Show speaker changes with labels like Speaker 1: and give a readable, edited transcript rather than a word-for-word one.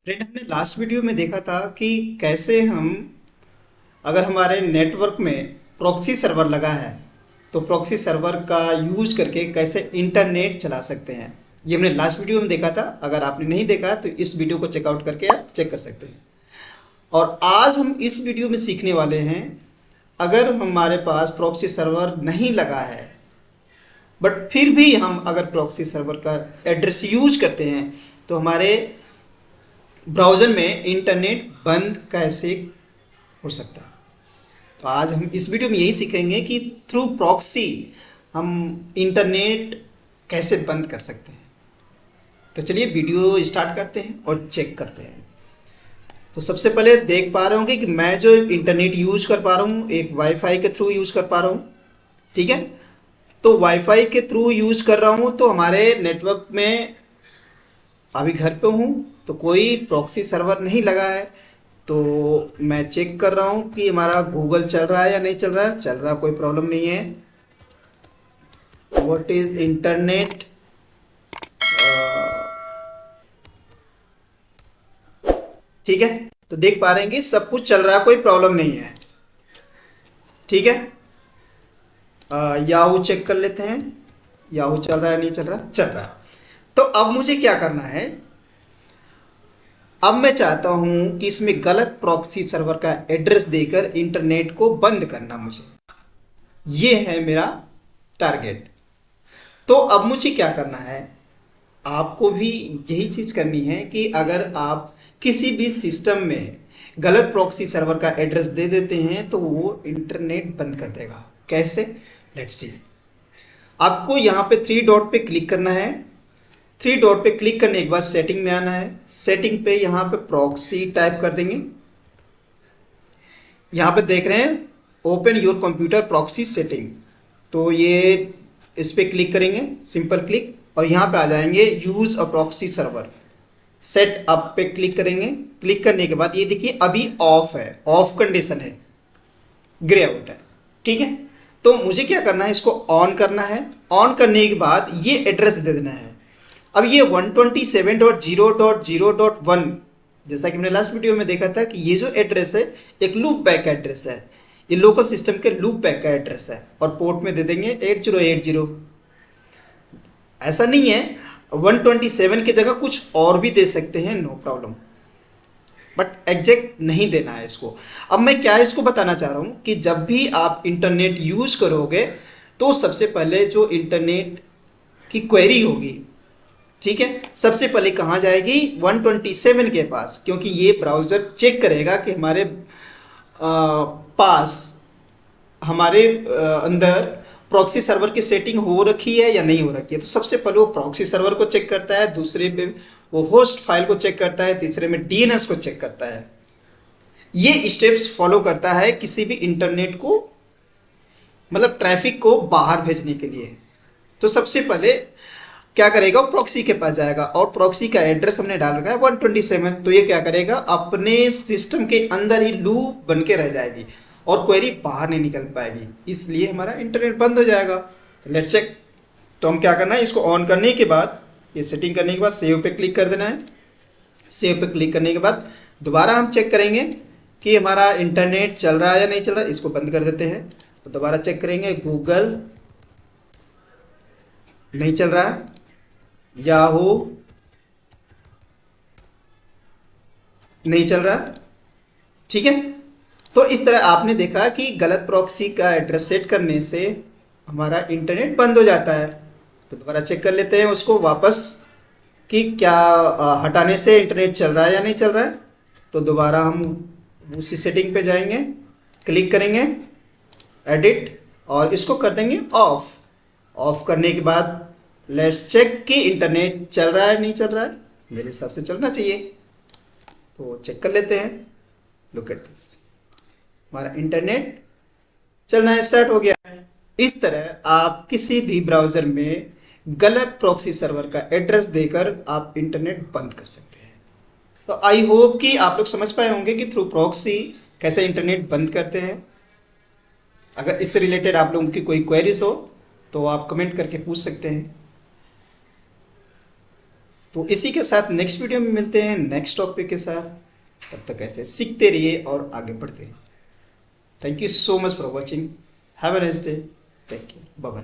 Speaker 1: Friend, हमने last video में देखा था कि कैसे हम अगर हमारे नेटवर्क में प्रॉक्सी सर्वर लगा है तो प्रॉक्सी सर्वर का यूज करके कैसे इंटरनेट चला सकते हैं। ये हमने लास्ट वीडियो में देखा था। अगर आपने नहीं देखा तो इस वीडियो को चेकआउट करके आप चेक कर सकते हैं। और आज हम इस वीडियो में सीखने वाले हैं, अगर हमारे पास प्रॉक्सी सर्वर नहीं लगा है बट फिर भी हम अगर प्रॉक्सी सर्वर का एड्रेस यूज करते हैं तो हमारे ब्राउज़र में इंटरनेट बंद कैसे हो सकता है। तो आज हम इस वीडियो में यही सीखेंगे कि थ्रू प्रॉक्सी हम इंटरनेट कैसे बंद कर सकते हैं। तो चलिए वीडियो स्टार्ट करते हैं और चेक करते हैं। तो सबसे पहले देख पा रहे होंगे कि मैं जो इंटरनेट यूज कर पा रहा हूँ एक वाईफाई के थ्रू यूज कर पा रहा हूँ। ठीक है, तो वाईफाई के थ्रू यूज कर रहा हूँ तो हमारे नेटवर्क में अभी घर पे हूँ तो कोई प्रॉक्सी सर्वर नहीं लगा है। तो मैं चेक कर रहा हूँ कि हमारा गूगल चल रहा है या नहीं चल रहा है। चल रहा, कोई प्रॉब्लम नहीं है। व्हाट इज इंटरनेट, ठीक है। तो देख पा रहे हैं कि सब कुछ चल रहा है, कोई प्रॉब्लम नहीं है। ठीक है, याहू चेक कर लेते हैं। याहू चल रहा है नहीं चल रहा, चल रहा है। तो अब मुझे क्या करना है, अब मैं चाहता हूं कि इसमें गलत प्रॉक्सी सर्वर का एड्रेस देकर इंटरनेट को बंद करना। मुझे ये है मेरा टारगेट। तो अब मुझे क्या करना है, आपको भी यही चीज़ करनी है कि अगर आप किसी भी सिस्टम में गलत प्रॉक्सी सर्वर का एड्रेस दे देते हैं तो वो इंटरनेट बंद कर देगा। कैसे, लेट्स सी। आपको यहाँ पे थ्री डॉट पे क्लिक करना है। थ्री डॉट पे क्लिक करने के बाद सेटिंग में आना है। सेटिंग पे यहाँ पे प्रॉक्सी टाइप कर देंगे। यहाँ पे देख रहे हैं open your computer proxy setting, तो ये इस पे क्लिक करेंगे, सिंपल क्लिक, और यहाँ पे आ जाएंगे use a proxy server. Set up पे क्लिक करेंगे। क्लिक करने के बाद ये देखिए अभी ऑफ है, ऑफ कंडीशन है, ग्रे आउट है। ठीक है, तो मुझे क्या करना है, इसको ऑन करना है। ऑन करने के बाद ये एड्रेस दे देना है। अब ये 127.0.0.1, जैसा कि हमने लास्ट वीडियो में देखा था कि ये जो एड्रेस है एक लूप बैक एड्रेस है। ये लोकल सिस्टम के लूप बैक का एड्रेस है और पोर्ट में दे देंगे 8080। ऐसा नहीं है, 127 की जगह कुछ और भी दे सकते हैं, नो प्रॉब्लम, बट एग्जैक्ट नहीं देना है इसको। अब मैं क्या इसको बताना चाह रहा हूँ कि जब भी आप इंटरनेट यूज करोगे तो सबसे पहले जो इंटरनेट की क्वेरी होगी, ठीक है, सबसे पहले कहाँ जाएगी, 127 के पास, क्योंकि ये ब्राउज़र चेक करेगा कि हमारे पास हमारे अंदर प्रॉक्सी सर्वर की सेटिंग हो रखी है या नहीं हो रखी है। तो सबसे पहले वो प्रॉक्सी सर्वर को चेक करता है, दूसरे पे वो होस्ट फाइल को चेक करता है, तीसरे में डीएनएस को चेक करता है। ये स्टेप्स फॉलो करता है किसी भी इंटरनेट को, मतलब ट्रैफिक को बाहर भेजने के लिए। तो सबसे पहले क्या करेगा, प्रॉक्सी के पास जाएगा और प्रॉक्सी का एड्रेस हमने डाल रखा है 127। तो ये क्या करेगा, अपने सिस्टम के अंदर ही लूप बन के रह जाएगी और क्वेरी बाहर नहीं निकल पाएगी, इसलिए हमारा इंटरनेट बंद हो जाएगा। तो लेट्स चेक। तो हम क्या करना है, इसको ऑन करने के बाद, ये सेटिंग करने के बाद सेव पे क्लिक कर देना है। सेव पे क्लिक करने के बाद दोबारा हम चेक करेंगे कि हमारा इंटरनेट चल रहा है या नहीं चल रहा है। इसको बंद कर देते हैं। तो दोबारा चेक करेंगे, गूगल नहीं चल रहा है, याहू नहीं चल रहा। ठीक है, तो इस तरह आपने देखा कि गलत प्रॉक्सी का एड्रेस सेट करने से हमारा इंटरनेट बंद हो जाता है। तो दोबारा चेक कर लेते हैं उसको वापस कि क्या हटाने से इंटरनेट चल रहा है या नहीं चल रहा है। तो दोबारा हम उसी सेटिंग पे जाएंगे, क्लिक करेंगे, एडिट, और इसको कर देंगे ऑफ। ऑफ करने के बाद लेट्स चेक कि इंटरनेट चल रहा है नहीं चल रहा है। मेरे हिसाब से चलना चाहिए, तो चेक कर लेते हैं। लुक एट दिस, हमारा इंटरनेट चलना स्टार्ट हो गया है। इस तरह आप किसी भी ब्राउज़र में गलत प्रॉक्सी सर्वर का एड्रेस देकर आप इंटरनेट बंद कर सकते हैं। तो आई होप कि आप लोग समझ पाए होंगे कि थ्रू प्रॉक्सी कैसे इंटरनेट बंद करते हैं। अगर इससे रिलेटेड आप लोगों की कोई क्वेरीज हो तो आप कमेंट करके पूछ सकते हैं। तो इसी के साथ नेक्स्ट वीडियो में मिलते हैं नेक्स्ट टॉपिक के साथ। तब तक ऐसे सीखते रहिए और आगे बढ़ते रहिए। Thank you so much for watching. Have a nice day. Take care. Bye bye.